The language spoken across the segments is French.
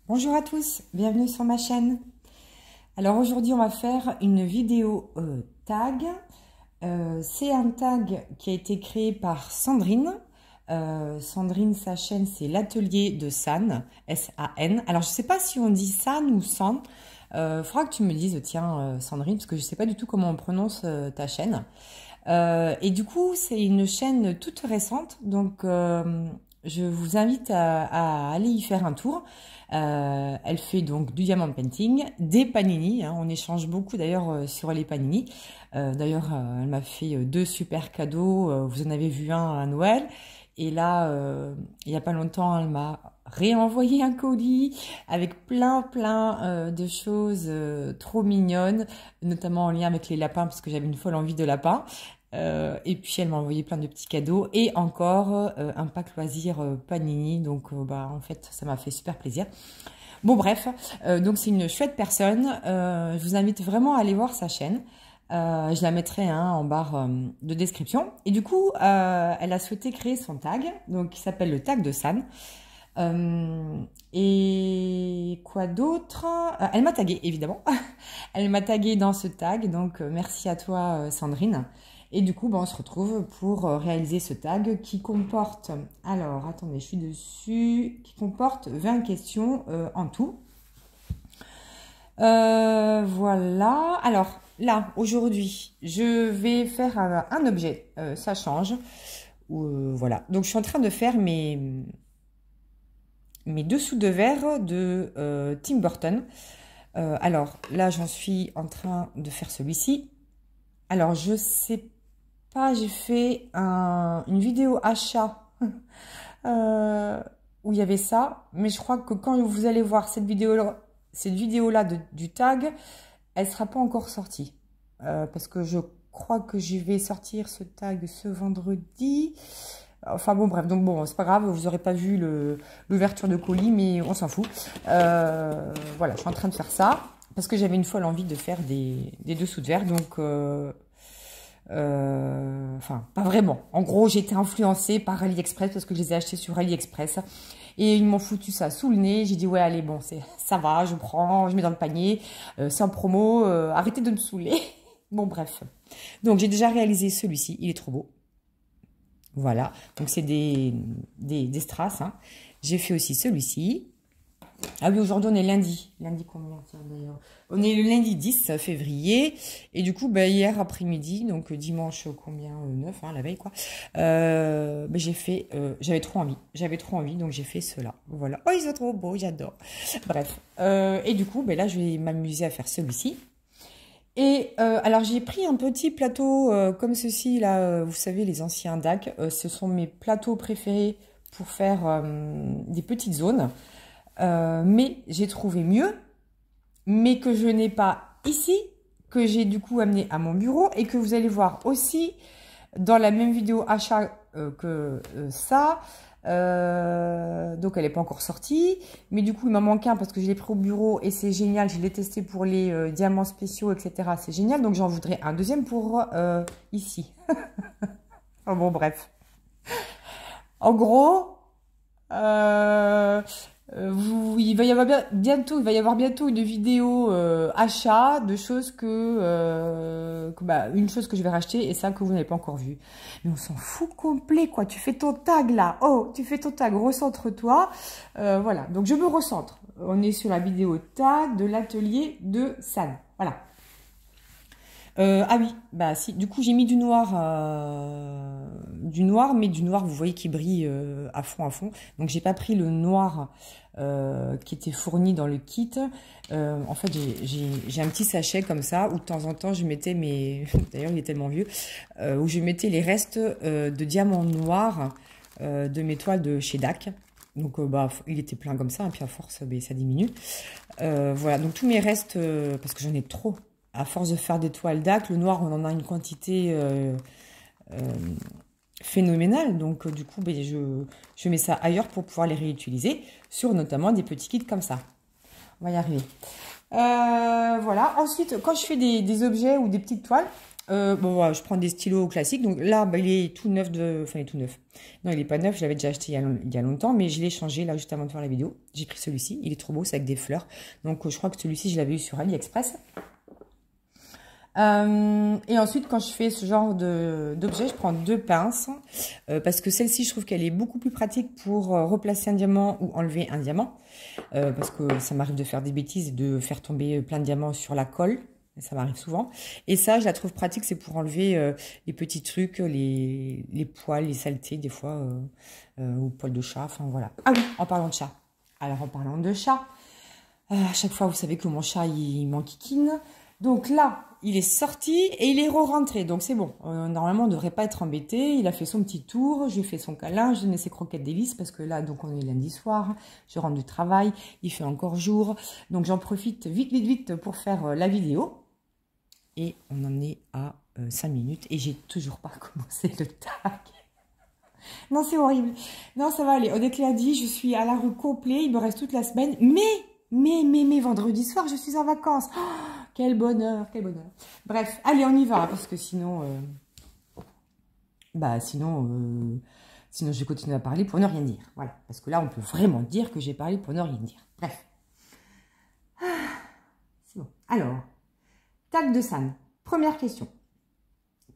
Bonjour à tous, bienvenue sur ma chaîne. Alors aujourd'hui on va faire une vidéo tag. C'est un tag qui a été créé par Sandrine. Sandrine, sa chaîne c'est l'atelier de San, S-A-N. Alors je sais pas si on dit San ou San. Faudra que tu me dises, tiens Sandrine, parce que je sais pas du tout comment on prononce ta chaîne. Et du coup c'est une chaîne toute récente, donc je vous invite à aller y faire un tour. Elle fait donc du diamant painting, des panini, hein, on échange beaucoup d'ailleurs sur les panini. D'ailleurs, elle m'a fait deux super cadeaux, vous en avez vu un à Noël. Et là, il n'y a pas longtemps, elle m'a réenvoyé un colis avec plein de choses trop mignonnes, notamment en lien avec les lapins, parce que j'avais une folle envie de lapins. Et puis elle m'a envoyé plein de petits cadeaux et encore un pack loisir Panini, donc en fait ça m'a fait super plaisir. Bon bref, donc c'est une chouette personne, je vous invite vraiment à aller voir sa chaîne. Je la mettrai en barre de description. Et du coup elle a souhaité créer son tag, donc qui s'appelle le tag de San. Et quoi d'autre? Elle m'a tagué évidemment. Elle m'a tagué dans ce tag, donc merci à toi Sandrine. Et du coup, on se retrouve pour réaliser ce tag qui comporte, alors attendez, je suis dessus, qui comporte 20 questions en tout. Voilà, alors là, aujourd'hui, je vais faire un objet, ça change. Voilà, donc je suis en train de faire mes dessous de verre de Tim Burton. Alors là, j'en suis en train de faire celui-ci. Alors, je sais pas, j'ai fait une vidéo achat où il y avait ça, mais je crois que quand vous allez voir cette vidéo-là du tag, elle sera pas encore sortie. Parce que je crois que je vais sortir ce tag ce vendredi. Enfin bon, bref, donc bon, c'est pas grave, vous aurez pas vu l'ouverture de colis, mais on s'en fout. Voilà, je suis en train de faire ça, parce que j'avais une folle envie de faire des dessous de verre, donc... enfin, pas vraiment. En gros, j'ai été influencée par AliExpress parce que je les ai achetés sur AliExpress. Et ils m'ont foutu ça sous le nez. J'ai dit, ouais, allez, bon, ça va, je prends, je mets dans le panier. C'est en promo, arrêtez de me saouler. Bon, bref. Donc, j'ai déjà réalisé celui-ci. Il est trop beau. Voilà. Donc, c'est des strass. Hein. J'ai fait aussi celui-ci. Ah oui, aujourd'hui on est lundi. Lundi combien d'ailleurs? On est le lundi 10 février. Et du coup, hier après-midi, donc dimanche combien 9, hein, la veille quoi. J'ai fait, j'avais trop envie, donc j'ai fait cela. Voilà. Oh, ils sont trop beaux, j'adore. Bref. Et du coup, là, je vais m'amuser à faire celui-ci. Et alors j'ai pris un petit plateau comme ceci là, vous savez les anciens DAC. Ce sont mes plateaux préférés pour faire des petites zones. Mais j'ai trouvé mieux, mais que je n'ai pas ici, que j'ai du coup amené à mon bureau et que vous allez voir aussi dans la même vidéo achat que ça. Donc elle n'est pas encore sortie, mais du coup il m'en manque un parce que je l'ai pris au bureau et c'est génial, je l'ai testé pour les diamants spéciaux, etc. C'est génial, donc j'en voudrais un deuxième pour ici. Oh, bon bref. En gros... il va y avoir bientôt une vidéo achat de choses une chose que je vais racheter et ça que vous n'avez pas encore vu. Mais on s'en fout complet quoi. Tu fais ton tag là. Oh, tu fais ton tag. Recentre-toi. Voilà. Donc je me recentre. On est sur la vidéo tag de l'atelier de San. Voilà. Ah oui, si. Du coup j'ai mis du noir, mais du noir vous voyez qui brille à fond. Donc j'ai pas pris le noir qui était fourni dans le kit. En fait j'ai un petit sachet comme ça où de temps en temps je mettais d'ailleurs il est tellement vieux, où je mettais les restes de diamants noirs de mes toiles de chez DAC. Donc il était plein comme ça, et puis à force ça diminue. Voilà, donc tous mes restes, parce que j'en ai trop. À force de faire des toiles DAC, le noir, on en a une quantité phénoménale. Donc, du coup, je mets ça ailleurs pour pouvoir les réutiliser sur notamment des petits kits comme ça. On va y arriver. Voilà. Ensuite, quand je fais des objets ou des petites toiles, Bon, voilà, je prends des stylos classiques. Donc là, bah, il est tout neuf Enfin, il est tout neuf. Non, il est pas neuf. Je l'avais déjà acheté il y a longtemps, mais je l'ai changé là juste avant de faire la vidéo. J'ai pris celui-ci. Il est trop beau, c'est avec des fleurs. Donc je crois que celui-ci, je l'avais eu sur AliExpress. Et ensuite, quand je fais ce genre d'objet, je prends deux pinces. Parce que celle-ci, je trouve qu'elle est beaucoup plus pratique pour replacer un diamant ou enlever un diamant. Parce que ça m'arrive de faire des bêtises et de faire tomber plein de diamants sur la colle. Ça m'arrive souvent. Et ça, je la trouve pratique, c'est pour enlever les petits trucs, les poils, les saletés, des fois, ou poils de chat, enfin voilà. Ah oui, en parlant de chat. Alors, en parlant de chat, à chaque fois, vous savez que mon chat, il m'enquiquine. Donc là, il est sorti et il est re-rentré. Donc c'est bon. Normalement, on ne devrait pas être embêté. Il a fait son petit tour. J'ai fait son câlin. Je donnais ses croquettes délices parce que là, donc on est lundi soir. Je rentre du travail. Il fait encore jour. Donc j'en profite vite, vite, vite pour faire la vidéo. Et on en est à 5 minutes. Et j'ai toujours pas commencé le tag. Non, c'est horrible. Non, ça va aller. On est lundi. Je suis à la rue complet. Il me reste toute la semaine. Mais vendredi soir, je suis en vacances. Oh, quel bonheur, quel bonheur. Bref, allez, on y va, parce que sinon, sinon, je vais continuer à parler pour ne rien dire. Voilà, parce que là, on peut vraiment dire que j'ai parlé pour ne rien dire. Bref. C'est bon. Alors, tag de San. Première question.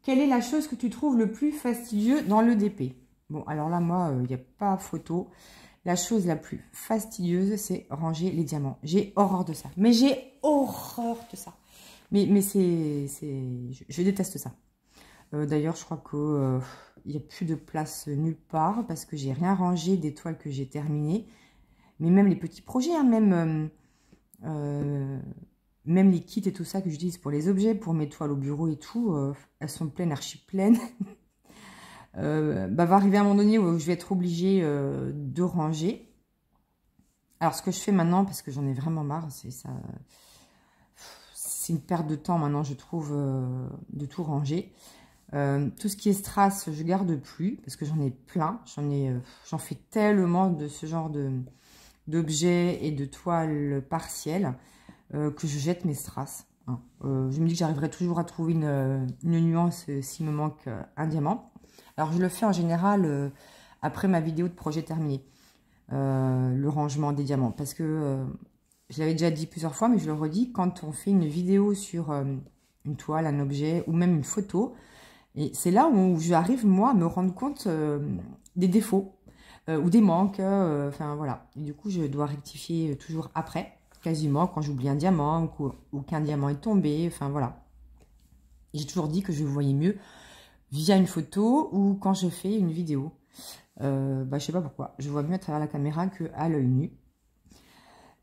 Quelle est la chose que tu trouves le plus fastidieux dans le DP? Bon, alors là, moi, il n'y a pas photo. La chose la plus fastidieuse, c'est ranger les diamants. J'ai horreur de ça. Mais j'ai horreur de ça. Mais je déteste ça. D'ailleurs, je crois que il n'y a plus de place nulle part parce que j'ai rien rangé des toiles que j'ai terminées. Mais même les petits projets, hein, même les kits et tout ça que j'utilise pour les objets, pour mes toiles au bureau et tout, elles sont pleines, archi pleines. Va arriver un moment donné où je vais être obligée de ranger. Alors, ce que je fais maintenant, parce que j'en ai vraiment marre, c'est une perte de temps maintenant, je trouve, de tout ranger. Tout ce qui est strass, je garde plus, parce que j'en ai plein. J'en fais tellement de ce genre d'objets et de toiles partielles que je jette mes strass. Hein. Je me dis que j'arriverai toujours à trouver une nuance s'il me manque un diamant. Alors, je le fais en général après ma vidéo de projet terminé, le rangement des diamants. Parce que, je l'avais déjà dit plusieurs fois, mais je le redis, quand on fait une vidéo sur une toile, un objet, ou même une photo, et c'est là où j'arrive, moi, à me rendre compte des défauts ou des manques. Enfin, voilà. Et du coup, je dois rectifier toujours après, quasiment, quand j'oublie un diamant ou qu'un diamant est tombé. Enfin, voilà. J'ai toujours dit que je voyais mieux via une photo ou quand je fais une vidéo. Je sais pas pourquoi. Je vois mieux à travers la caméra qu'à l'œil nu.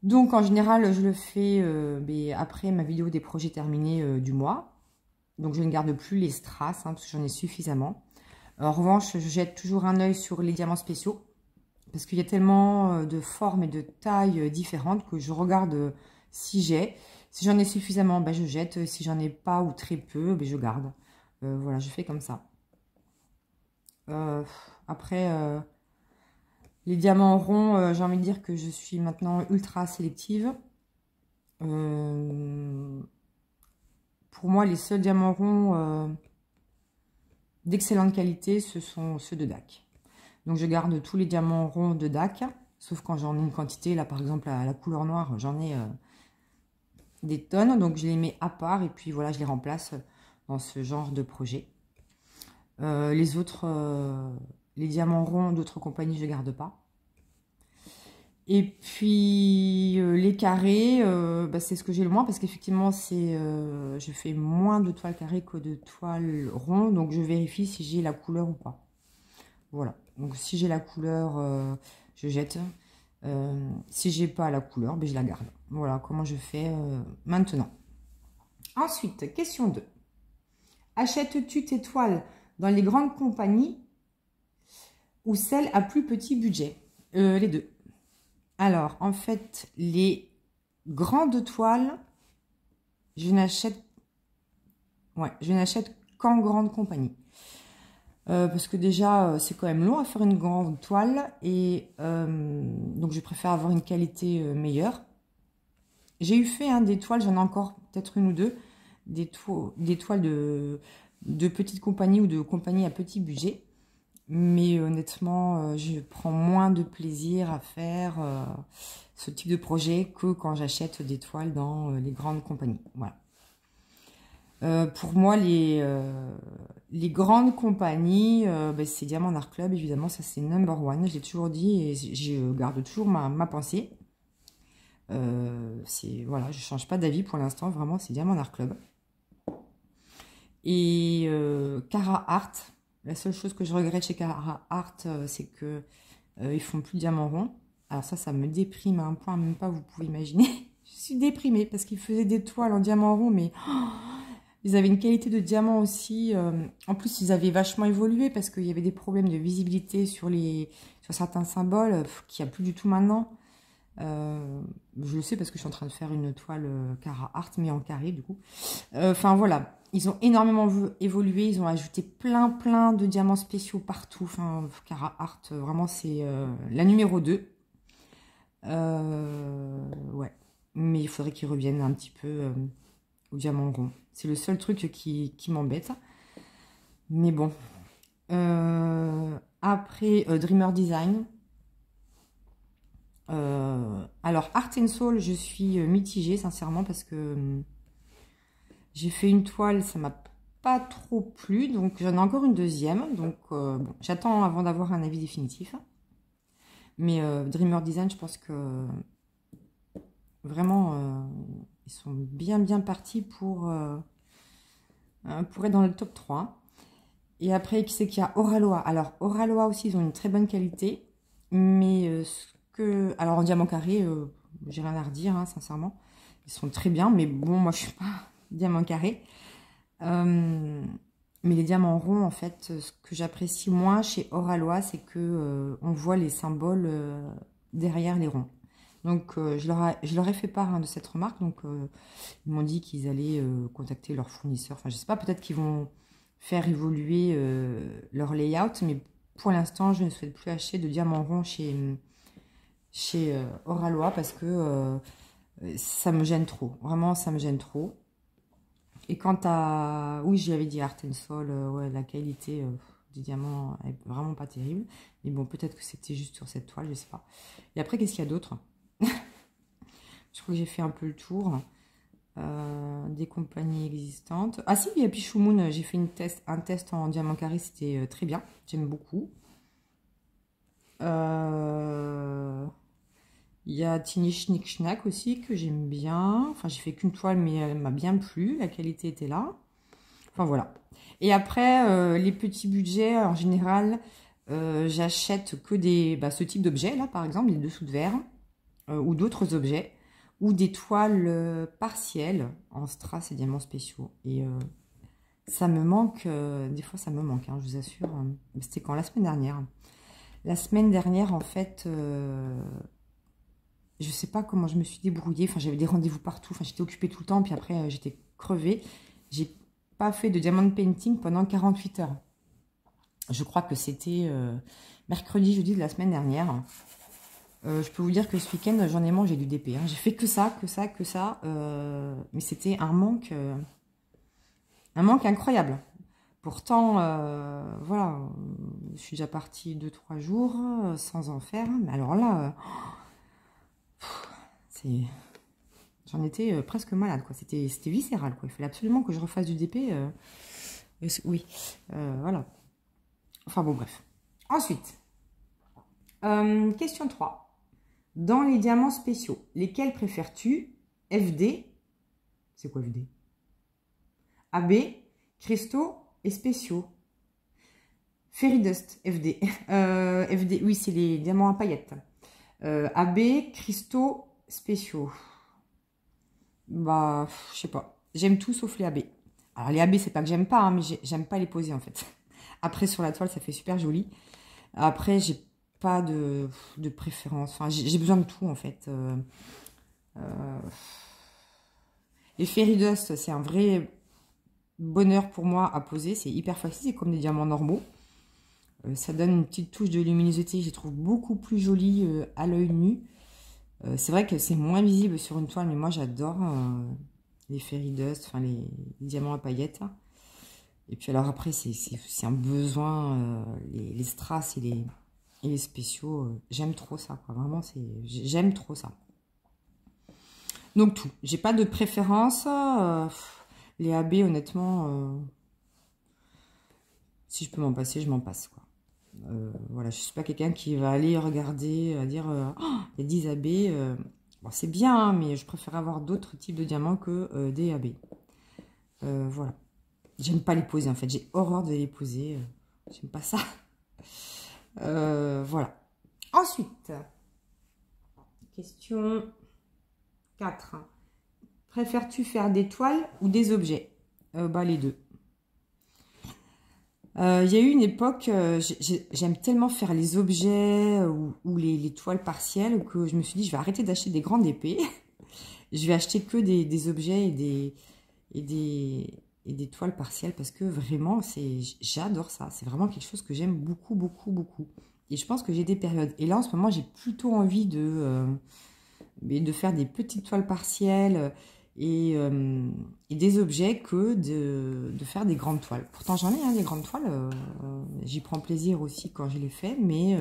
Donc, en général, je le fais après ma vidéo des projets terminés du mois. Donc, je ne garde plus les strass, hein, parce que j'en ai suffisamment. En revanche, je jette toujours un œil sur les diamants spéciaux. Parce qu'il y a tellement de formes et de tailles différentes que je regarde si j'ai. Si j'en ai suffisamment, je jette. Si j'en ai pas ou très peu, je garde. Voilà, je fais comme ça. Après, les diamants ronds, j'ai envie de dire que je suis maintenant ultra sélective. Pour moi, les seuls diamants ronds d'excellente qualité, ce sont ceux de DAC. Donc, je garde tous les diamants ronds de DAC, sauf quand j'en ai une quantité. Là, par exemple, à la couleur noire, j'en ai des tonnes. Donc, je les mets à part et puis voilà, je les remplace dans ce genre de projet. Les autres, les diamants ronds d'autres compagnies, je ne garde pas. Et puis, les carrés, c'est ce que j'ai le moins parce qu'effectivement, je fais moins de toiles carrées que de toiles rondes. Donc, je vérifie si j'ai la couleur ou pas. Voilà. Donc, si j'ai la couleur, je jette. Si j'ai pas la couleur, je la garde. Voilà comment je fais maintenant. Ensuite, question 2. Achètes-tu tes toiles dans les grandes compagnies ou celles à plus petit budget? Les deux. Alors, en fait, les grandes toiles, je n'achète qu'en grande compagnie. Parce que déjà, c'est quand même long à faire une grande toile. Et donc, je préfère avoir une qualité meilleure. J'ai eu fait des toiles, j'en ai encore peut-être une ou deux. Des toiles de petites compagnies ou de compagnies à petit budget. Mais honnêtement, je prends moins de plaisir à faire ce type de projet que quand j'achète des toiles dans les grandes compagnies. Voilà. Pour moi, les grandes compagnies, ben, c'est Diamant Art Club, évidemment, ça c'est number one. Je l'ai toujours dit et je garde toujours ma pensée. Voilà, je change pas d'avis pour l'instant, vraiment, c'est Diamant Art Club. Et Cara Art, la seule chose que je regrette chez Cara Art, c'est que ils font plus de diamants ronds. Alors ça me déprime à un point, même pas vous pouvez imaginer. Je suis déprimée parce qu'ils faisaient des toiles en diamant rond, mais ils avaient une qualité de diamant aussi. En plus, ils avaient vachement évolué parce qu'il y avait des problèmes de visibilité sur certains symboles qu'il n'y a plus du tout maintenant. Je le sais parce que je suis en train de faire une toile Cara Art, mais en carré du coup. Enfin voilà, ils ont énormément évolué, ils ont ajouté plein de diamants spéciaux partout. Enfin, Cara Art, vraiment c'est la numéro 2. Ouais, mais il faudrait qu'ils reviennent un petit peu au diamant rond. C'est le seul truc qui m'embête. Mais bon. Après, Dreamer Design. Alors, Art and Soul, je suis mitigée, sincèrement, parce que j'ai fait une toile, ça m'a pas trop plu, donc j'en ai encore une deuxième. Donc, bon, j'attends avant d'avoir un avis définitif. Mais Dreamer Design, je pense que vraiment, ils sont bien partis pour être dans le top 3. Et après, qui c'est qu'il y a Oraloa? Alors, Oraloa aussi, ils ont une très bonne qualité, mais alors en diamant carré, j'ai rien à redire, hein, sincèrement. Ils sont très bien, mais bon, moi je suis pas diamant carré. Mais les diamants ronds, en fait, ce que j'apprécie moins chez Oraloa, c'est que on voit les symboles derrière les ronds. Donc je leur ai fait part de cette remarque. Donc ils m'ont dit qu'ils allaient contacter leur fournisseur. Enfin, je sais pas, peut-être qu'ils vont faire évoluer leur layout, mais pour l'instant, je ne souhaite plus acheter de diamants ronds chez Oraloa parce que ça me gêne trop. Vraiment, ça me gêne trop. Et quant à... Oui, j'y avais dit Art and Soul, ouais, la qualité des diamants est vraiment pas terrible. Mais bon, peut-être que c'était juste sur cette toile, je sais pas. Et après, qu'est-ce qu'il y a d'autre? Je crois que j'ai fait un peu le tour des compagnies existantes. Ah si, il y a Pichou Moon, j'ai fait un test en diamant carré, c'était très bien. J'aime beaucoup. Il y a Tiny Schnick Schnack aussi que j'aime bien. Enfin, j'ai fait qu'une toile, mais elle m'a bien plu. La qualité était là. Enfin, voilà. Et après, les petits budgets, en général, j'achète que ce type d'objets, là, par exemple, des dessous de verre, ou d'autres objets, ou des toiles partielles en strass et diamants spéciaux. Et ça me manque, des fois, ça me manque, hein, je vous assure. C'était quand? La semaine dernière. La semaine dernière, en fait... je sais pas comment je me suis débrouillée. Enfin, j'avais des rendez-vous partout. Enfin, j'étais occupée tout le temps. Puis après, j'étais crevée. J'ai pas fait de diamond painting pendant 48 heures. Je crois que c'était mercredi, jeudi de la semaine dernière. Je peux vous dire que ce week-end, j'en ai mangé du DP. Hein. J'ai fait que ça. Mais c'était un manque incroyable. Pourtant, voilà, je suis déjà partie 2-3 jours sans en faire. Mais alors là... J'en étais presque malade, quoi. C'était viscéral, quoi. Il fallait absolument que je refasse du DP. Oui, voilà. Enfin bon, bref. Ensuite, question 3. Dans les diamants spéciaux, lesquels préfères-tu? FD, c'est quoi FD? AB, cristaux et spéciaux. Fairy Dust, FD. FD, oui, c'est les diamants à paillettes. AB, cristaux, spéciaux. Bah, je sais pas. J'aime tout sauf les AB. Alors les AB, c'est pas que j'aime pas, hein, mais j'aime pas les poser en fait. Après, sur la toile, ça fait super joli. Après, j'ai pas de préférence. Enfin, j'ai besoin de tout en fait. Les Fairy Dust, c'est un vrai bonheur pour moi à poser. C'est hyper facile, c'est comme des diamants normaux. Ça donne une petite touche de luminosité, je les trouve beaucoup plus jolies à l'œil nu. C'est vrai que c'est moins visible sur une toile, mais moi j'adore les Fairy Dust, enfin les diamants à paillettes. Et puis alors après, c'est un besoin, les strass et les spéciaux, j'aime trop ça, quoi. Vraiment, j'aime trop ça. Donc tout, j'ai pas de préférence. Les AB, honnêtement, si je peux m'en passer, je m'en passe, quoi. Voilà, je suis pas quelqu'un qui va aller regarder, dire, oh, il y a 10 AB. Bon, c'est bien, hein, mais je préfère avoir d'autres types de diamants que des AB. Voilà. J'aime pas les poser, en fait. J'ai horreur de les poser. J'aime pas ça. Voilà. Ensuite, question 4. Préfères-tu faire des toiles ou des objets? Bah, les deux. Il y a eu une époque, j'aime tellement faire les objets ou les toiles partielles que je me suis dit, je vais arrêter d'acheter des grandes épées. Je vais acheter que des objets et des toiles partielles parce que vraiment, j'adore ça. C'est vraiment quelque chose que j'aime beaucoup, beaucoup, beaucoup. Et je pense que j'ai des périodes. Et là, en ce moment, j'ai plutôt envie de faire des petites toiles partielles et des objets que de faire des grandes toiles. Pourtant, j'en ai des grandes toiles. J'y prends plaisir aussi quand je les fais. Mais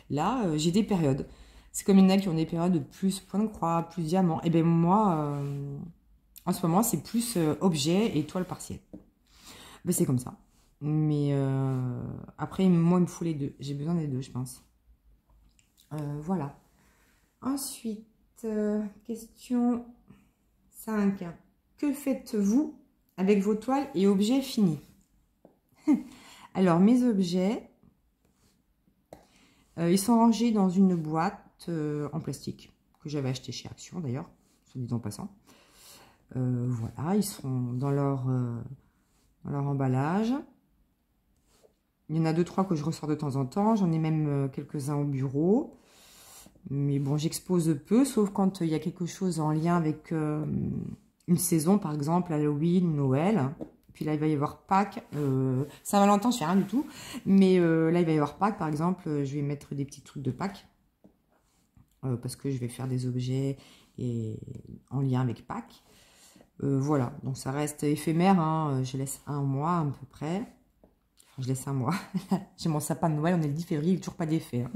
là, j'ai des périodes. C'est comme il y en a qui ont des périodes de plus point de croix, plus diamant. Et bien moi, en ce moment, c'est plus objet et toile partielle. Ben, c'est comme ça. Mais après, moi, il me faut les deux. J'ai besoin des deux, je pense. Voilà. Ensuite, question 5. Que faites-vous avec vos toiles et objets finis? Alors, mes objets, ils sont rangés dans une boîte en plastique que j'avais acheté chez Action, d'ailleurs, soit dit en passant. Voilà, ils sont dans leur emballage. Il y en a 2-3 que je ressors de temps en temps. J'en ai même quelques-uns au bureau. Mais bon, j'expose peu, sauf quand il y a quelque chose en lien avec une saison, par exemple Halloween ou Noël. Puis là, il va y avoir Pâques. Saint-Valentin, je fais rien du tout. Mais là, il va y avoir Pâques, par exemple. Je vais mettre des petits trucs de Pâques. Parce que je vais faire des objets en lien avec Pâques. Voilà, donc ça reste éphémère, hein. Je laisse un mois à peu près. Enfin, je laisse un mois. J'ai mon sapin de Noël, on est le 10 février, il n'est toujours pas défait. Hein.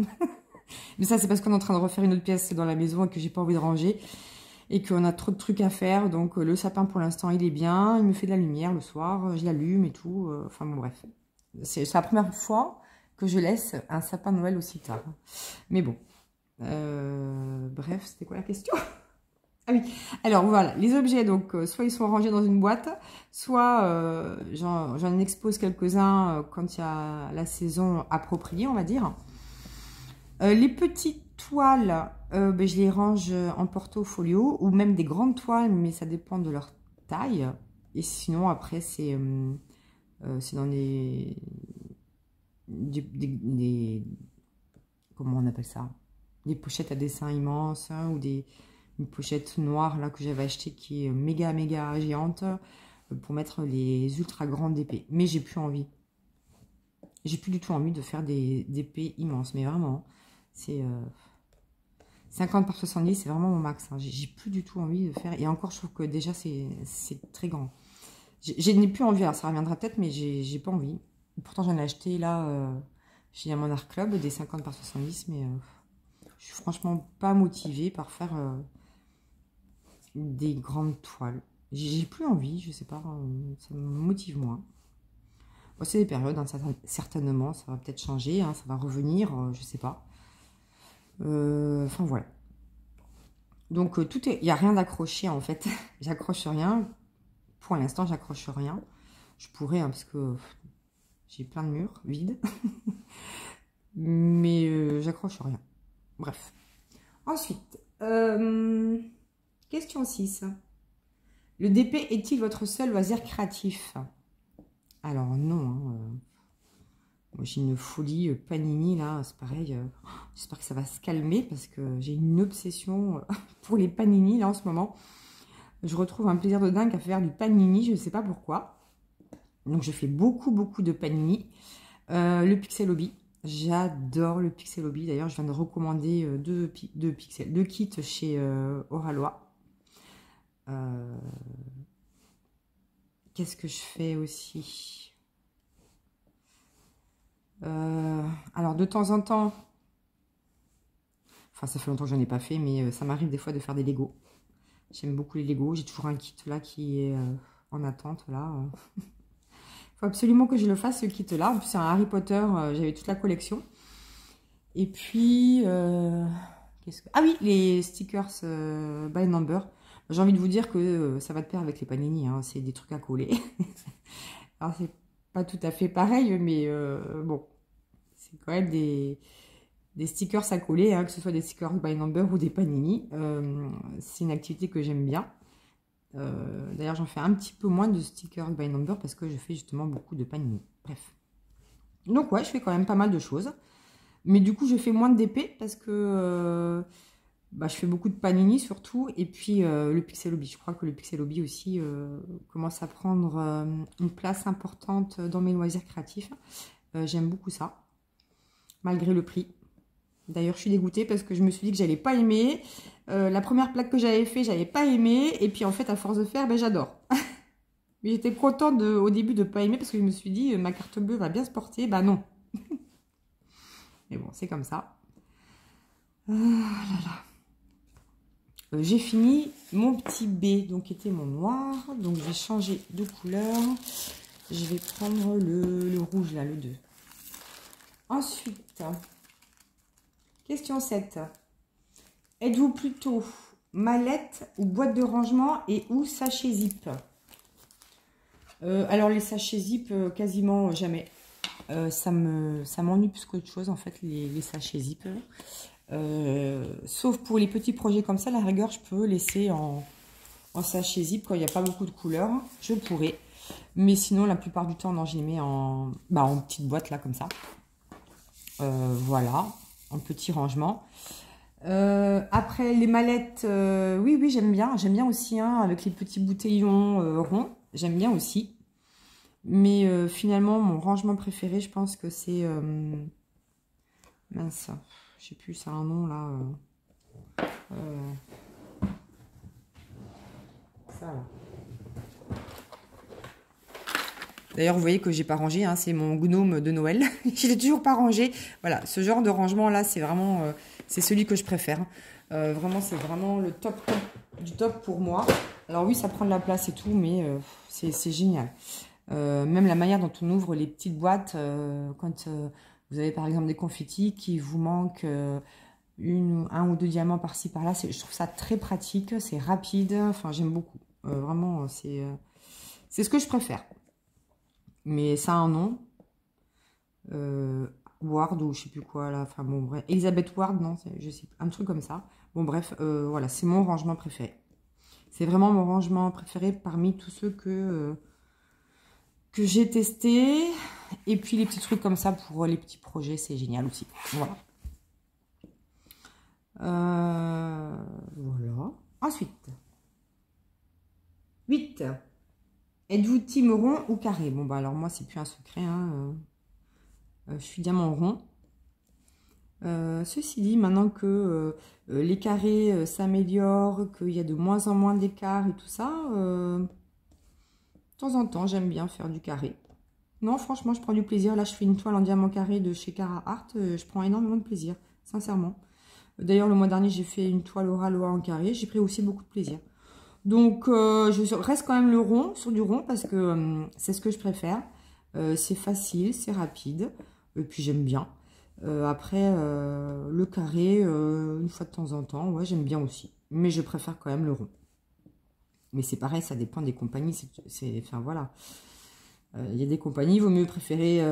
Mais ça, c'est parce qu'on est en train de refaire une autre pièce dans la maison et que j'ai pas envie de ranger. Et qu'on a trop de trucs à faire. Donc le sapin, pour l'instant, il est bien. Il me fait de la lumière le soir, je l'allume et tout. Enfin bon, bref. C'est la première fois que je laisse un sapin de Noël aussi tard. Mais bon. Bref, c'était quoi la question? Ah oui, alors voilà, les objets, donc soit ils sont rangés dans une boîte, soit j'en expose quelques-uns quand il y a la saison appropriée, on va dire. Les petites toiles, je les range en portfolio, ou même des grandes toiles, mais ça dépend de leur taille. Et sinon, après, c'est dans comment on appelle ça? Des pochettes à dessin immenses, hein, ou une pochette noire là que j'avais acheté qui est méga méga géante pour mettre les ultra grandes épées. Mais j'ai plus envie. J'ai plus du tout envie de faire des épées immenses. Mais vraiment, c'est 50 par 70, c'est vraiment mon max. Hein. J'ai plus du tout envie de faire. Et encore, je trouve que déjà c'est très grand. Je n'ai plus envie. Alors ça reviendra peut-être, mais j'ai pas envie. Pourtant, j'en ai acheté là chez Diamant Art Club des 50 par 70, mais je suis franchement pas motivée par faire des grandes toiles. J'ai plus envie, je sais pas, ça me motive moins. Bon, c'est des périodes, hein, certainement, ça va peut-être changer, hein, ça va revenir, je sais pas. Enfin voilà. Donc il n'y a rien d'accroché en fait. J'accroche rien. Pour l'instant, j'accroche rien. Je pourrais, hein, parce que j'ai plein de murs vides. Mais j'accroche rien. Bref. Ensuite, question 6. Le DP est-il votre seul loisir créatif? Alors non. Hein, moi j'ai une folie Panini là, c'est pareil. J'espère que ça va se calmer parce que j'ai une obsession pour les Panini là en ce moment. Je retrouve un plaisir de dingue à faire du Panini, je ne sais pas pourquoi. Donc je fais beaucoup de Panini. Le Pixel Hobby. J'adore le Pixel Hobby. D'ailleurs, je viens de recommander deux kits chez Oralois. Qu'est-ce que je fais aussi? Alors, de temps en temps, enfin, ça fait longtemps que j'en ai pas fait, mais ça m'arrive des fois de faire des Lego. J'aime beaucoup les Lego. J'ai toujours un kit là qui est en attente, là. Il faut absolument que je le fasse, ce kit-là. En plus, c'est un Harry Potter. J'avais toute la collection. Et puis, ah oui, les stickers by number. J'ai envie de vous dire que ça va de pair avec les panini, hein. C'est des trucs à coller. Alors, c'est pas tout à fait pareil, mais bon, c'est quand même des stickers à coller, hein, que ce soit des stickers by number ou des panini. C'est une activité que j'aime bien. D'ailleurs, j'en fais un petit peu moins de stickers by number parce que je fais justement beaucoup de panini. Bref. Donc ouais, je fais quand même pas mal de choses. Mais du coup, je fais moins de DP parce que je fais beaucoup de panini surtout. Et puis, le Pixel Hobby. Je crois que le Pixel Hobby aussi commence à prendre une place importante dans mes loisirs créatifs. J'aime beaucoup ça, malgré le prix. D'ailleurs, je suis dégoûtée parce que je me suis dit que j'allais pas aimer. La première plaque que j'avais fait, j'avais pas aimé. Et puis, en fait, à force de faire, j'adore. Mais j'étais contente au début de pas aimer parce que je me suis dit, ma carte bleue va bien se porter. Bah non. Mais bon, c'est comme ça. Ah là là. J'ai fini mon petit B, donc qui était mon noir. Donc, je vais changer de couleur. Je vais prendre le rouge, là, le 2. Ensuite, question 7. Êtes-vous plutôt mallette ou boîte de rangement et ou sachet zip? Alors, les sachets zip, quasiment jamais. Ça m'ennuie plus qu'autre chose, en fait, les sachets zip. Sauf pour les petits projets comme ça, la rigueur, je peux laisser en sachet zip quand il n'y a pas beaucoup de couleurs. Je pourrais. Mais sinon, la plupart du temps, non, je les mets en petite boîte, là, comme ça. Voilà, en petit rangement. Après, les mallettes, oui, j'aime bien. J'aime bien aussi, hein, avec les petits bouteillons ronds. J'aime bien aussi. Mais finalement, mon rangement préféré, je pense que c'est... mince, je sais plus, ça a un nom, là. Ça, là. D'ailleurs, vous voyez que j'ai pas rangé, hein, c'est mon gnome de Noël. Je l'ai toujours pas rangé. Voilà, ce genre de rangement-là, c'est vraiment... c'est celui que je préfère. Vraiment, c'est vraiment le top du top pour moi. Alors oui, ça prend de la place et tout, mais c'est génial. Même la manière dont on ouvre les petites boîtes, quand vous avez par exemple des confettis qui vous manquent un ou deux diamants par-ci par-là, je trouve ça très pratique, c'est rapide, enfin j'aime beaucoup. Vraiment, c'est ce que je préfère. Mais ça a un nom. Ward ou je sais plus quoi là, enfin bon bref. Elisabeth Ward, non, je sais, un truc comme ça. Bon bref, voilà, c'est mon rangement préféré. C'est vraiment mon rangement préféré parmi tous ceux que j'ai testé. Et puis les petits trucs comme ça pour les petits projets, c'est génial aussi. Voilà. Voilà. Ensuite. 8. Êtes-vous team rond ou carré? Bon, bah alors moi, c'est plus un secret. Hein. Je suis diamant rond. Ceci dit, maintenant que les carrés s'améliorent, qu'il y a de moins en moins d'écart et tout ça, de temps en temps, j'aime bien faire du carré. Non, franchement, je prends du plaisir. Là, je fais une toile en diamant carré de chez Cara Art. Je prends énormément de plaisir, sincèrement. D'ailleurs, le mois dernier, j'ai fait une toile Oraloa en carré. J'ai pris aussi beaucoup de plaisir. Donc, je reste quand même le rond, sur du rond, parce que c'est ce que je préfère. C'est facile, c'est rapide. Et puis, j'aime bien. Après, le carré, une fois de temps en temps, ouais, j'aime bien aussi. Mais je préfère quand même le rond. Mais c'est pareil, ça dépend des compagnies. Enfin, voilà. Il y a des compagnies, il vaut mieux préférer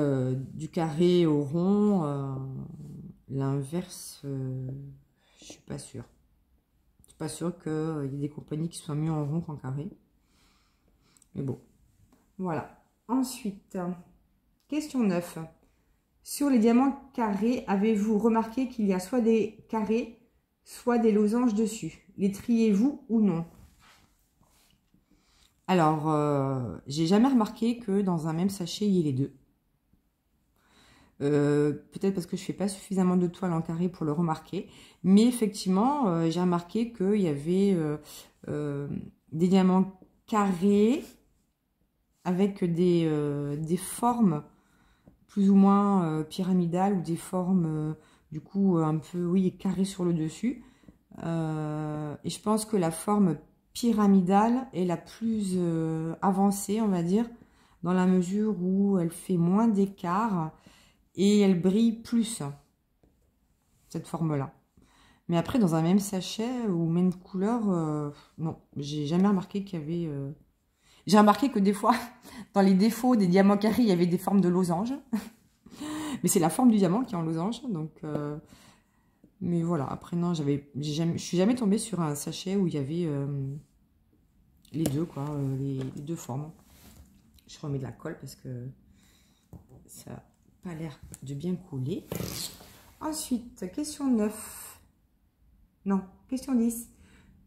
du carré au rond. L'inverse, je suis pas sûre. Je suis pas sûre qu'il y ait des compagnies qui soient mieux en rond qu'en carré. Mais bon, voilà. Ensuite, question 9. Sur les diamants carrés, avez-vous remarqué qu'il y a soit des carrés, soit des losanges dessus? Les triez-vous ou non? Alors, j'ai jamais remarqué que dans un même sachet, il y ait les deux. Peut-être parce que je fais pas suffisamment de toiles en carré pour le remarquer. Mais effectivement, j'ai remarqué qu'il y avait des diamants carrés avec des formes plus ou moins pyramidales ou des formes, du coup, un peu, oui, carrées sur le dessus. Et je pense que la forme pyramidale est la plus avancée, on va dire, dans la mesure où elle fait moins d'écart et elle brille plus, cette forme-là. Mais après, dans un même sachet ou même couleur, non, j'ai jamais remarqué qu'il y avait... J'ai remarqué que des fois, dans les défauts des diamants carrés, il y avait des formes de losange. Mais c'est la forme du diamant qui est en losange, donc... Mais voilà, après, non, je suis jamais tombée sur un sachet où il y avait les deux, quoi, les deux formes. Je remets de la colle parce que ça n'a pas l'air de bien couler. Ensuite, question 9. Non, question 10.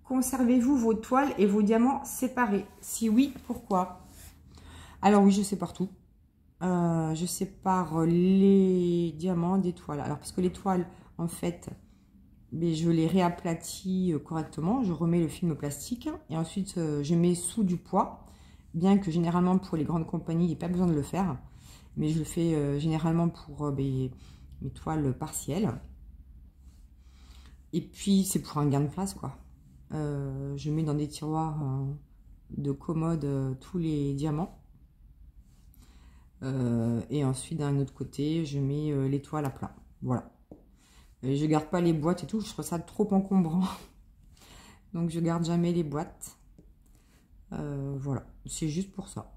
Conservez-vous vos toiles et vos diamants séparés? Si oui, pourquoi? Alors oui, je sépare tout. Je sépare les diamants des toiles. Alors, parce que les toiles, en fait, mais je les réaplatis correctement. Je remets le film plastique et ensuite, je mets sous du poids. Bien que généralement, pour les grandes compagnies, il n'y ait pas besoin de le faire. Mais je le fais généralement pour mes toiles partielles. Et puis, c'est pour un gain de place, quoi. Je mets dans des tiroirs de commode tous les diamants. Et ensuite, d'un autre côté, je mets les toiles à plat. Voilà. Et je garde pas les boîtes et tout, je trouve ça trop encombrant. Donc, je garde jamais les boîtes. Voilà, c'est juste pour ça.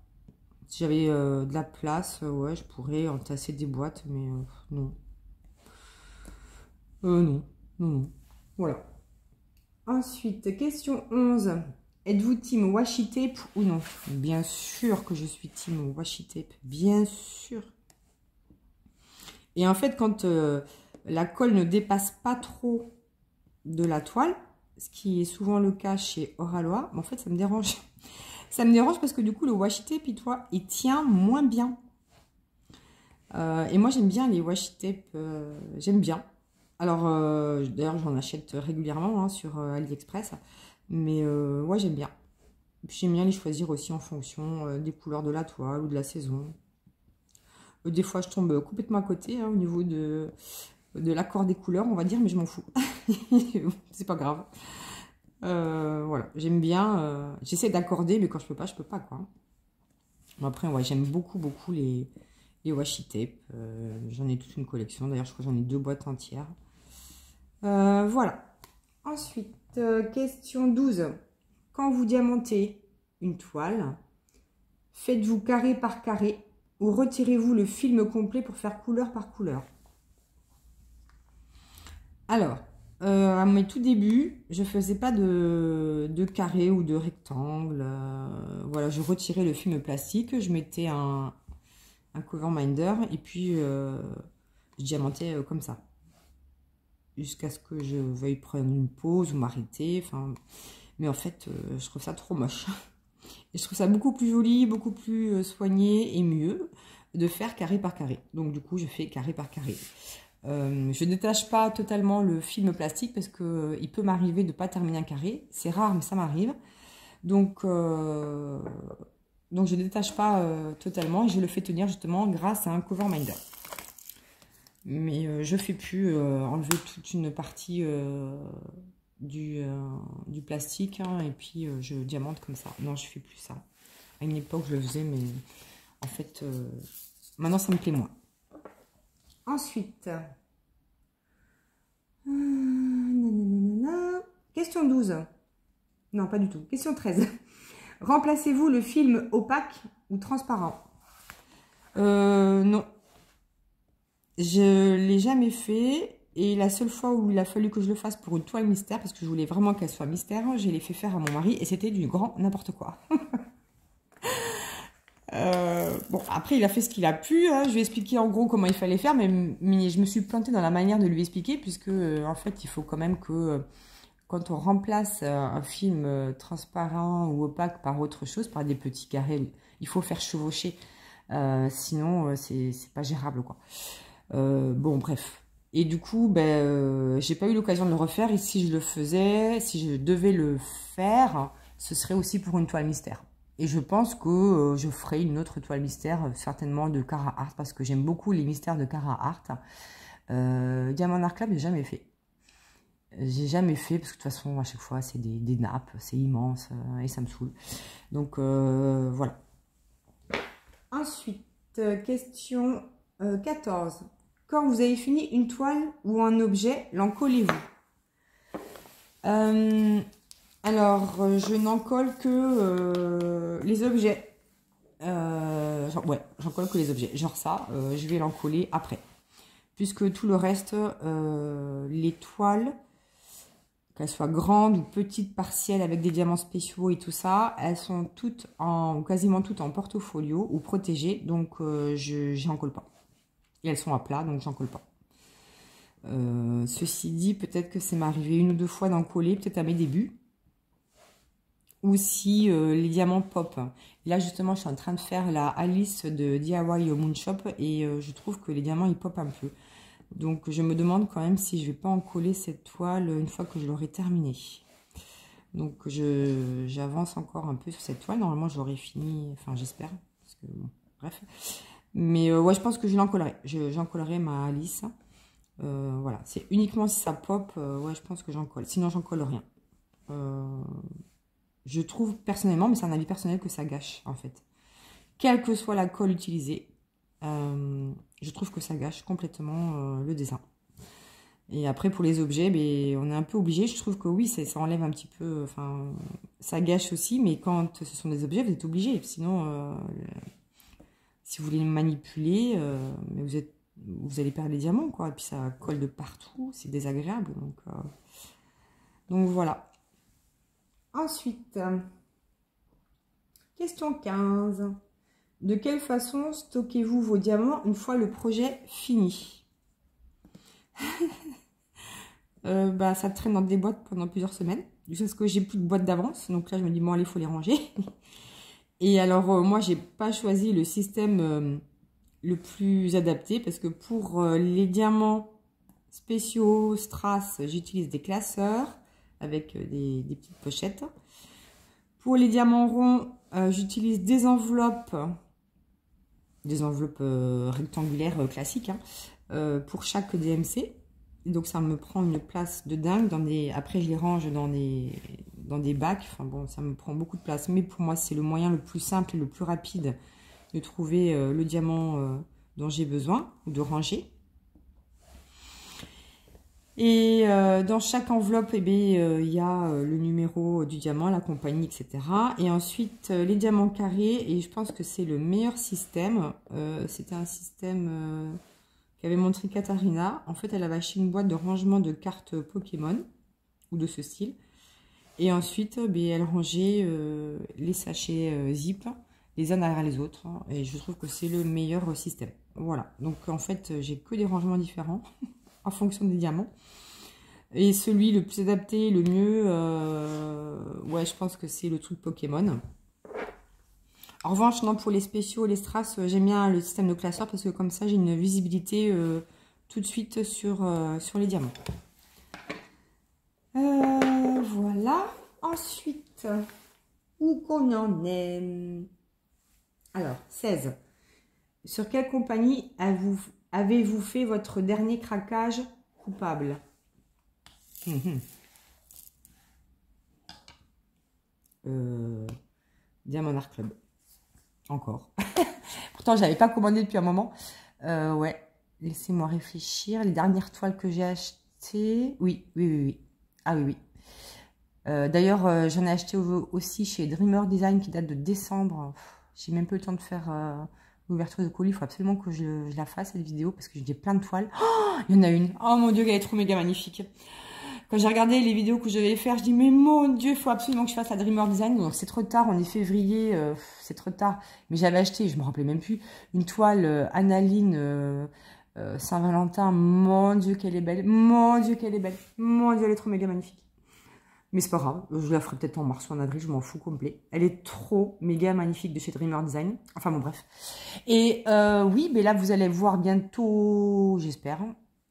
Si j'avais de la place, ouais, je pourrais entasser des boîtes, mais non. Non, non, non. Voilà. Ensuite, question 11. Êtes-vous team washi tape ou non? Bien sûr que je suis team washi tape, bien sûr. Et en fait, quand la colle ne dépasse pas trop de la toile, ce qui est souvent le cas chez Oralois, en fait, ça me dérange. Ça me dérange parce que du coup, le washi tape, il tient moins bien. Et moi, j'aime bien les washi tape, j'aime bien. Alors, d'ailleurs, j'en achète régulièrement sur AliExpress. Mais ouais, j'aime bien. J'aime bien les choisir aussi en fonction des couleurs de la toile ou de la saison. Des fois, je tombe complètement à côté au niveau de l'accord des couleurs, on va dire, mais je m'en fous. C'est pas grave. Voilà, j'aime bien. J'essaie d'accorder, mais quand je peux pas, quoi. Bon, après, ouais, j'aime beaucoup, beaucoup les washi tape. J'en ai toute une collection. D'ailleurs, je crois que j'en ai 2 boîtes entières. Voilà. Ensuite, question 12. Quand vous diamantez une toile, faites-vous carré par carré ou retirez-vous le film complet pour faire couleur par couleur? Alors, à mes tout débuts, je faisais pas de carré ou de rectangle. Voilà, je retirais le film plastique, je mettais un cover minder et puis je diamantais comme ça. Jusqu'à ce que je veuille prendre une pause ou m'arrêter. Enfin, mais en fait, je trouve ça trop moche. Et je trouve ça beaucoup plus joli, beaucoup plus soigné et mieux de faire carré par carré. Donc du coup, je fais carré par carré. Je détache pas totalement le film plastique parce que il peut m'arriver de ne pas terminer un carré. C'est rare, mais ça m'arrive. Donc je détache pas totalement et je le fais tenir justement grâce à un cover minder. Mais je fais plus enlever toute une partie du plastique et puis je diamante comme ça. Non, je fais plus ça. À une époque, je le faisais, mais en fait, maintenant, ça me plaît moins. Ensuite, question 12. Non, pas du tout. Question 13. Remplacez-vous le film opaque ou transparent? Non. Je l'ai jamais fait. Et la seule fois où il a fallu que je le fasse pour une toile mystère, parce que je voulais vraiment qu'elle soit mystère, je l'ai fait faire à mon mari et c'était du grand n'importe quoi. Bon, après, il a fait ce qu'il a pu. Je lui ai expliqué en gros comment il fallait faire, mais je me suis plantée dans la manière de lui expliquer, puisque en fait, il faut quand même que quand on remplace un film transparent ou opaque par autre chose, par des petits carrés, il faut faire chevaucher. Sinon, c'est pas gérable, quoi. Bon, bref. Et du coup, j'ai pas eu l'occasion de le refaire. Et si je le faisais, si je devais le faire, ce serait aussi pour une toile mystère. Et je pense que je ferai une autre toile mystère, certainement de Cara Art, parce que j'aime beaucoup les mystères de Cara Art. Diamond Art Club, j'ai jamais fait. J'ai jamais fait, parce que de toute façon, à chaque fois, c'est des nappes, c'est immense, et ça me saoule. Donc, voilà. Ensuite, question 14. Quand vous avez fini une toile ou un objet, l'encollez-vous? Alors, je n'en colle que les objets. Ouais, j'en colle que les objets. Genre ça, je vais l'encoller après. Puisque tout le reste, les toiles, qu'elles soient grandes ou petites, partielles, avec des diamants spéciaux et tout ça, elles sont toutes ou quasiment toutes en portfolio ou protégées. Donc, j'en colle pas. Et elles sont à plat, donc j'en colle pas. Ceci dit, peut-être que c'est m'arrivé une ou deux fois d'en coller, peut-être à mes débuts. Ou si les diamants pop. Là, justement, je suis en train de faire la Alice de DIY Moon Shop et je trouve que les diamants, ils popent un peu. Donc, je me demande quand même si je vais pas en coller cette toile une fois que je l'aurai terminée. Donc, j'avance encore un peu sur cette toile. Normalement, j'aurai fini, enfin, j'espère. Parce que, bon, bref. Mais ouais, je pense que je l'encollerai. J'en collerai ma Alice. Voilà, c'est uniquement si ça pop, ouais, je pense que j'en colle. Sinon, j'en colle rien. Je trouve personnellement, mais c'est un avis personnel, que ça gâche, en fait. Quelle que soit la colle utilisée, je trouve que ça gâche complètement le dessin. Et après, pour les objets, ben, on est un peu obligé. Je trouve que oui, ça enlève un petit peu, enfin, ça gâche aussi, mais quand ce sont des objets, vous êtes obligé. Sinon, si vous voulez les manipuler, mais vous allez perdre les diamants, quoi. Et puis ça colle de partout, c'est désagréable. Donc voilà. Ensuite, question 15. De quelle façon stockez-vous vos diamants une fois le projet fini? Bah, ça traîne dans des boîtes pendant plusieurs semaines. Jusqu'à ce que j'ai plus de boîtes d'avance. Donc là, je me dis, bon, allez, il faut les ranger. Et alors, moi, j'ai pas choisi le système le plus adapté. Parce que pour les diamants spéciaux, strass, j'utilise des classeurs avec des petites pochettes. Pour les diamants ronds, j'utilise des enveloppes rectangulaires classiques pour chaque DMC. Donc ça me prend une place de dingue. Après, je les range dans des bacs. Enfin bon, ça me prend beaucoup de place. Mais pour moi, c'est le moyen le plus simple et le plus rapide de trouver le diamant dont j'ai besoin ou de ranger. Et dans chaque enveloppe, eh bien, il y a le numéro du diamant, la compagnie, etc. Et ensuite, les diamants carrés. Et je pense que c'est le meilleur système. C'était un système qu'avait montré Katharina. En fait, elle avait acheté une boîte de rangement de cartes Pokémon ou de ce style. Et ensuite, elle rangeait les sachets zip les uns derrière les autres. Et je trouve que c'est le meilleur système. Voilà. Donc, en fait, j'ai que des rangements différents en fonction des diamants. Et celui le plus adapté, le mieux, ouais, je pense que c'est le truc Pokémon. En revanche, non, pour les spéciaux, les strass, j'aime bien le système de classeur parce que comme ça, j'ai une visibilité tout de suite sur les diamants. Voilà. Ensuite, où qu'on en est? Alors, 16. Sur quelle compagnie avez-vous fait votre dernier craquage coupable? Diamond Art Club. Encore. Pourtant, je n'avais pas commandé depuis un moment. Ouais, laissez-moi réfléchir. Les dernières toiles que j'ai achetées... Oui. Ah oui. D'ailleurs, j'en ai acheté aussi chez Dreamer Design qui date de décembre. J'ai même pas eu le temps de faire l'ouverture de colis. Il faut absolument que je la fasse, cette vidéo, parce que j'ai plein de toiles. Oh, il y en a une. Oh mon Dieu, elle est trop méga magnifique. Quand j'ai regardé les vidéos que je devais faire, je dis mais mon Dieu, il faut absolument que je fasse la Dreamer Design. Donc c'est trop tard, on est février, c'est trop tard. Mais j'avais acheté, je me rappelais même plus, une toile Analine Saint-Valentin. Mon Dieu, qu'elle est belle. Mon Dieu, qu'elle est belle. Mon Dieu, elle est trop méga magnifique. Mais c'est pas grave, je la ferai peut-être en mars ou en avril, je m'en fous complet. Elle est trop méga magnifique de chez Dreamer Design. Enfin bon, bref. Et oui, mais là, vous allez voir bientôt, j'espère.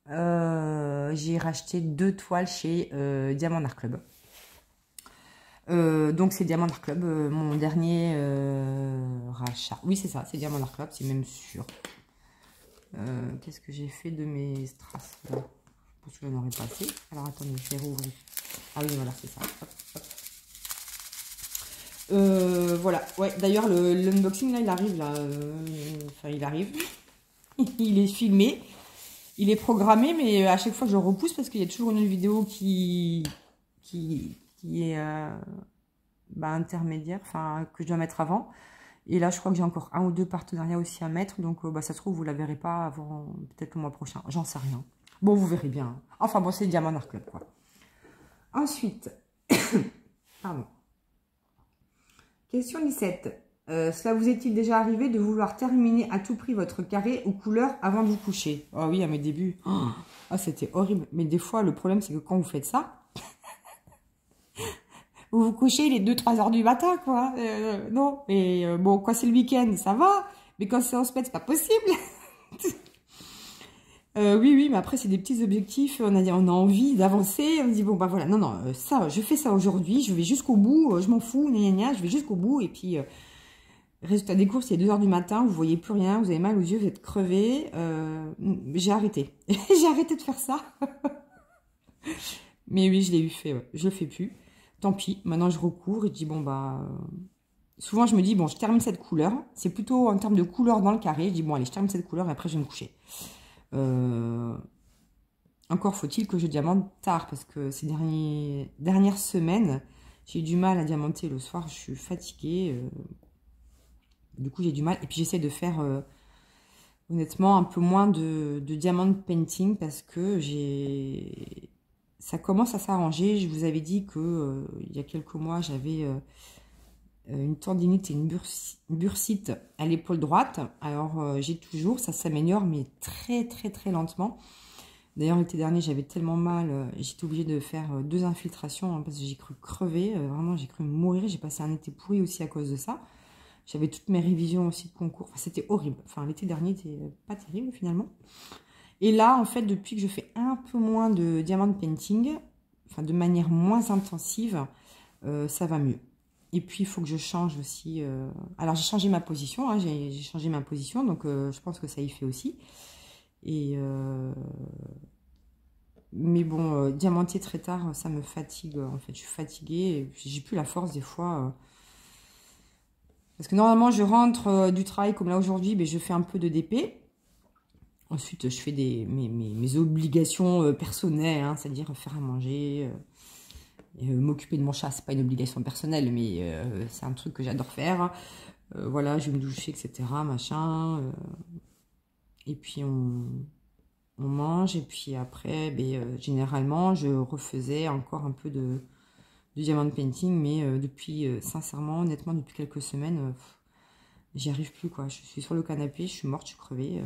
J'ai racheté 2 toiles chez Diamond Art Club. Donc c'est Diamant Art Club, mon dernier rachat. Oui, c'est ça, c'est Diamant Art Club, c'est même sûr. Qu'est-ce que j'ai fait de mes strass là? Je pense que j'en aurais pas assez. Alors attendez, je vais rouvrir. Ah oui, voilà, c'est ça. Hop, hop. Voilà, ouais, d'ailleurs l'unboxing là, il arrive là. Enfin, il arrive. Il est filmé. Il est programmé, mais à chaque fois je le repousse parce qu'il y a toujours une vidéo qui est intermédiaire, enfin que je dois mettre avant. Et là, je crois que j'ai encore un ou deux partenariats aussi à mettre. Donc, ça se trouve, vous ne la verrez pas avant peut-être le mois prochain. J'en sais rien. Bon, vous verrez bien. Enfin, bon, c'est Diamant Art Club, quoi. Ensuite, pardon. Question 17. Cela vous est-il déjà arrivé de vouloir terminer à tout prix votre carré ou couleur avant de vous coucher? Ah oui, à mes débuts. Ah, c'était horrible. Mais des fois, le problème, c'est que quand vous faites ça, vous vous couchez les 2-3 heures du matin, quoi. Non, mais bon, quand c'est le week-end, ça va. Mais quand c'est en semaine, c'est pas possible. Oui, mais après, c'est des petits objectifs. On a envie d'avancer. On se dit, bon, bah voilà, non, ça, je fais ça aujourd'hui. Je vais jusqu'au bout. Je m'en fous, je vais jusqu'au bout. Et puis, résultat des courses, il est 2 heures du matin. Vous voyez plus rien. Vous avez mal aux yeux. Vous êtes crevé. J'ai arrêté. J'ai arrêté de faire ça. Mais oui, je l'ai eu fait. Ouais. Je le fais plus. Tant pis, maintenant je recours et je dis bon bah... Souvent je me dis bon je termine cette couleur. C'est plutôt en termes de couleur dans le carré. Je dis bon allez je termine cette couleur et après je vais me coucher. Encore faut-il que je diamante tard parce que ces dernières semaines j'ai eu du mal à diamanter le soir. Je suis fatiguée. Du coup j'ai du mal. Et puis j'essaie de faire honnêtement un peu moins de diamant painting parce que ça commence à s'arranger. Je vous avais dit que il y a quelques mois, j'avais une tendinite et une bursite à l'épaule droite. Alors, j'ai toujours, ça s'améliore, mais très, très, très lentement. D'ailleurs, l'été dernier, j'avais tellement mal, j'étais obligée de faire 2 infiltrations hein, parce que j'ai cru crever. Vraiment, j'ai cru mourir. J'ai passé un été pourri aussi à cause de ça. J'avais toutes mes révisions aussi de concours. Enfin, c'était horrible. Enfin, l'été dernier, c'était pas terrible finalement. Et là, en fait, depuis que je fais un peu moins de diamant painting, enfin de manière moins intensive, ça va mieux. Et puis, il faut que je change aussi. Alors, j'ai changé ma position, hein, j'ai changé ma position, donc je pense que ça y fait aussi. Et mais bon, diamanter très tard, ça me fatigue. En fait, je suis fatiguée, j'ai plus la force des fois. Parce que normalement, je rentre du travail comme là aujourd'hui, mais je fais un peu de DP. Ensuite, je fais mes obligations personnelles, hein, c'est-à-dire faire à manger, m'occuper de mon chat. C'est pas une obligation personnelle, mais c'est un truc que j'adore faire. Voilà, je vais me doucher, etc. Machin. Et puis, on mange. Et puis après, généralement, je refaisais encore un peu de diamant painting. Mais depuis, sincèrement, honnêtement, depuis quelques semaines, j'y arrive plus, quoi. Je suis sur le canapé, je suis morte, je suis crevée.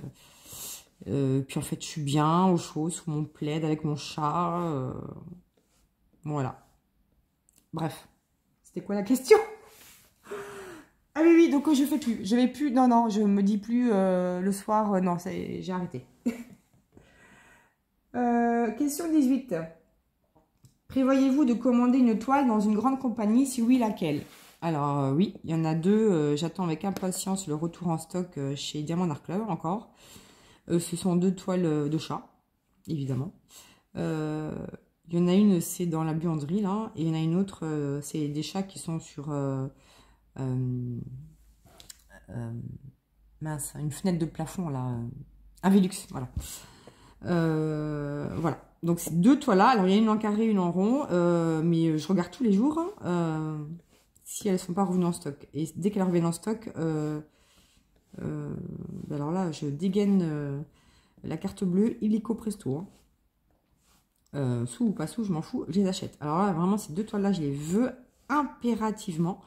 Puis en fait, je suis bien au chaud, sous mon plaid, avec mon chat. Voilà. Bref. C'était quoi la question? Ah oui, donc je fais plus. Je vais plus. Non, je me dis plus le soir. Non, j'ai arrêté. Question 18. Prévoyez-vous de commander une toile dans une grande compagnie? Si oui, laquelle? Alors oui, il y en a 2. J'attends avec impatience le retour en stock chez Diamant Art Club encore. Ce sont 2 toiles de chat, évidemment. Il y en a une, c'est dans la buanderie, là. Et il y en a une autre, c'est des chats qui sont sur... mince, une fenêtre de plafond, là. Un Velux, voilà. Voilà. Donc, c'est 2 toiles-là. Alors, il y a une en carré, une en rond. Mais je regarde tous les jours si elles ne sont pas revenues en stock. Et dès qu'elles reviennent en stock... alors là, je dégaine la carte bleue illico presto. Hein. Sous ou pas sous, je m'en fous, je les achète. Alors là, vraiment, ces 2 toiles-là, je les veux impérativement.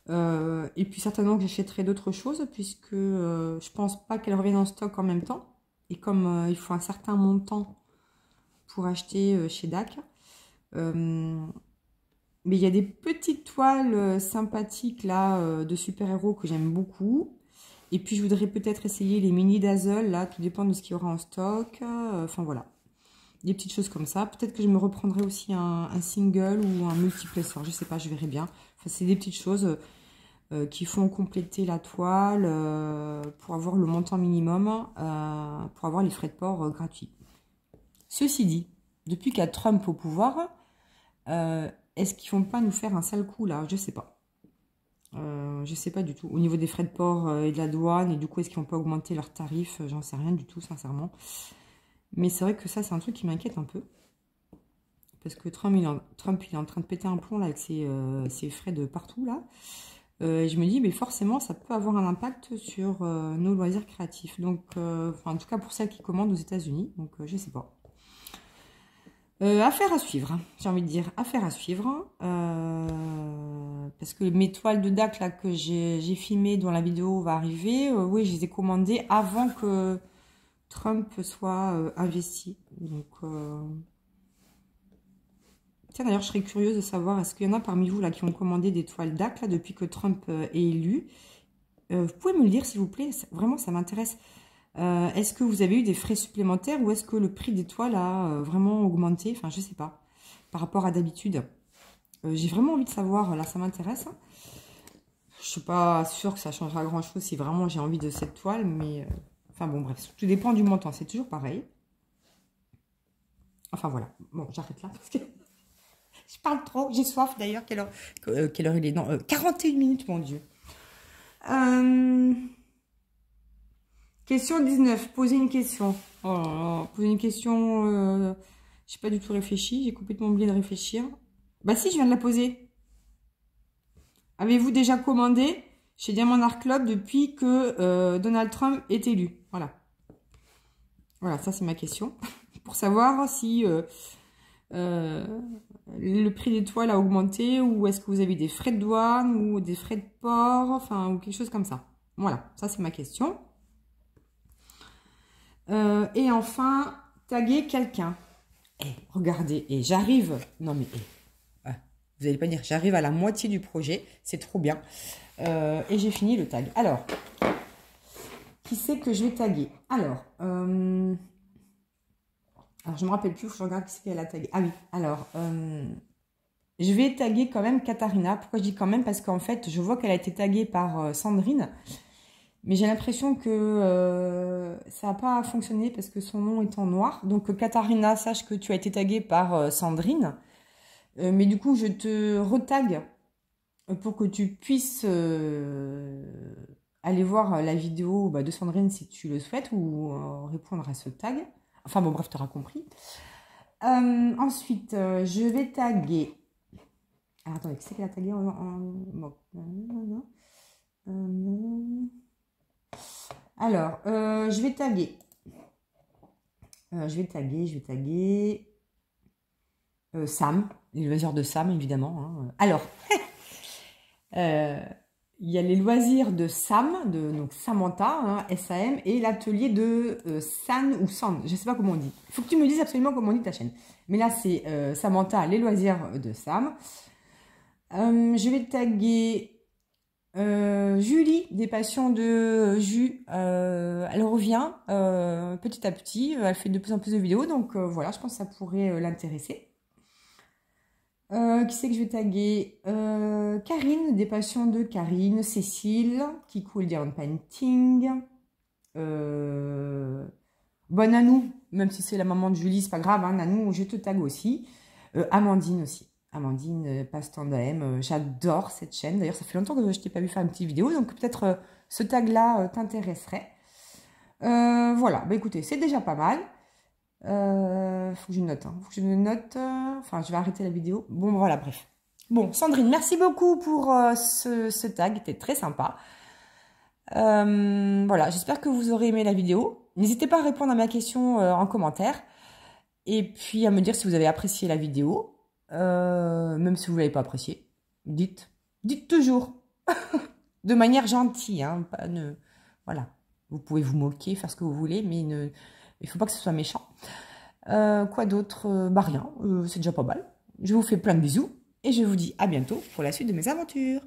Et puis certainement que j'achèterai d'autres choses, puisque je pense pas qu'elles reviennent en stock en même temps. Et comme il faut un certain montant pour acheter chez DAC. Mais il y a des petites toiles sympathiques là de super-héros que j'aime beaucoup. Et puis, je voudrais peut-être essayer les mini Dazzle, là, tout dépend de ce qu'il y aura en stock. Enfin, voilà. des petites choses comme ça. Peut-être que je me reprendrai aussi un single ou un multiplesseur, je sais pas, je verrai bien. Enfin, c'est des petites choses qui font compléter la toile pour avoir le montant minimum, pour avoir les frais de port gratuits. Ceci dit, depuis qu'il y a Trump au pouvoir, est-ce qu'ils vont pas nous faire un sale coup là? Je sais pas. Je sais pas du tout. Au niveau des frais de port et de la douane, et du coup, est-ce qu'ils vont pas augmenter leurs tarifs? J'en sais rien du tout, sincèrement. Mais c'est vrai que ça, c'est un truc qui m'inquiète un peu. Parce que Trump, il est en train de péter un plomb là, avec ses frais de partout là. Je me dis, mais forcément, ça peut avoir un impact sur nos loisirs créatifs. Donc, en tout cas, pour celles qui commandent aux États-Unis. Donc, je sais pas. Affaire à suivre, hein, j'ai envie de dire. Affaire à suivre. Parce que mes toiles de DAC là, que j'ai filmées, dont la vidéo va arriver, oui, je les ai commandées avant que Trump soit investi. Donc, tiens, d'ailleurs, je serais curieuse de savoir, est-ce qu'il y en a parmi vous là qui ont commandé des toiles DAC là, depuis que Trump est élu? Vous pouvez me le dire, s'il vous plaît. Vraiment, ça m'intéresse. Est-ce que vous avez eu des frais supplémentaires ou est-ce que le prix des toiles a vraiment augmenté? Enfin, je sais pas. Par rapport à d'habitude. J'ai vraiment envie de savoir. Là, ça m'intéresse. Je suis pas sûre que ça changera grand-chose si vraiment j'ai envie de cette toile. Mais, enfin bon, bref. Tout dépend du montant. C'est toujours pareil. Enfin, voilà. Bon, j'arrête là parce que je parle trop. J'ai soif d'ailleurs. Quelle heure il est? Non, 41 minutes, mon Dieu. Question 19, poser une question. Oh là là, poser une question, j'ai pas du tout réfléchi, j'ai complètement oublié de réfléchir. Bah si, je viens de la poser. Avez-vous déjà commandé chez Diamond Art Club depuis que Donald Trump est élu? Voilà. Voilà, ça c'est ma question. Pour savoir si le prix des toiles a augmenté ou est-ce que vous avez des frais de douane ou des frais de port, enfin, ou quelque chose comme ça. Voilà, ça c'est ma question. Et enfin, taguer quelqu'un. Regardez, et j'arrive. Non mais, vous n'allez pas dire, j'arrive à la moitié du projet. C'est trop bien. Et j'ai fini le tag. Alors, qui c'est que je vais taguer? Alors, je me rappelle plus, il faut que je regarde qui c'est qu'elle a tagué. Ah oui, alors, je vais taguer quand même Katharina. Pourquoi je dis quand même? Parce qu'en fait, je vois qu'elle a été taguée par Sandrine. Mais j'ai l'impression que ça n'a pas fonctionné parce que son nom est en noir. Donc, Katharina, sache que tu as été taguée par Sandrine. Mais du coup, je te retague pour que tu puisses aller voir la vidéo de Sandrine si tu le souhaites ou répondre à ce tag. Enfin bon, bref, tu auras compris. Ensuite, je vais taguer... Alors, attendez, qui c'est qu'elle a tagué bon. Alors, je vais taguer. Sam, les loisirs de Sam, évidemment. Hein. Alors, il y a les loisirs de Sam, donc Samantha, hein, SAM, et l'atelier de San ou San, je ne sais pas comment on dit. Il faut que tu me dises absolument comment on dit ta chaîne. Mais là, c'est Samantha, les loisirs de Sam. Je vais taguer... Julie, des passions de jus, elle revient petit à petit, elle fait de plus en plus de vidéos, donc voilà, je pense que ça pourrait l'intéresser. Qui c'est que je vais taguer? Karine, des passions de Karine, Cécile, qui cool Diamond Painting, Nanou, même si c'est la maman de Julie, c'est pas grave, hein, Nanou, je te tague aussi. Amandine aussi. Amandine Pastandem, j'adore cette chaîne. D'ailleurs, ça fait longtemps que je t'ai pas vu faire une petite vidéo, donc peut-être ce tag-là t'intéresserait. Voilà, bah écoutez, c'est déjà pas mal. Faut que je note, hein. Faut que je note. Enfin, je vais arrêter la vidéo. Bon, voilà, bref. Bon, Sandrine, merci beaucoup pour ce tag, c'était très sympa. Voilà, j'espère que vous aurez aimé la vidéo. N'hésitez pas à répondre à ma question en commentaire. Et puis à me dire si vous avez apprécié la vidéo. Même si vous ne l'avez pas apprécié, dites toujours de manière gentille, hein, voilà, vous pouvez vous moquer, faire ce que vous voulez, mais il ne faut pas que ce soit méchant. Quoi d'autre? Bah rien, c'est déjà pas mal. Je vous fais plein de bisous et je vous dis à bientôt pour la suite de mes aventures.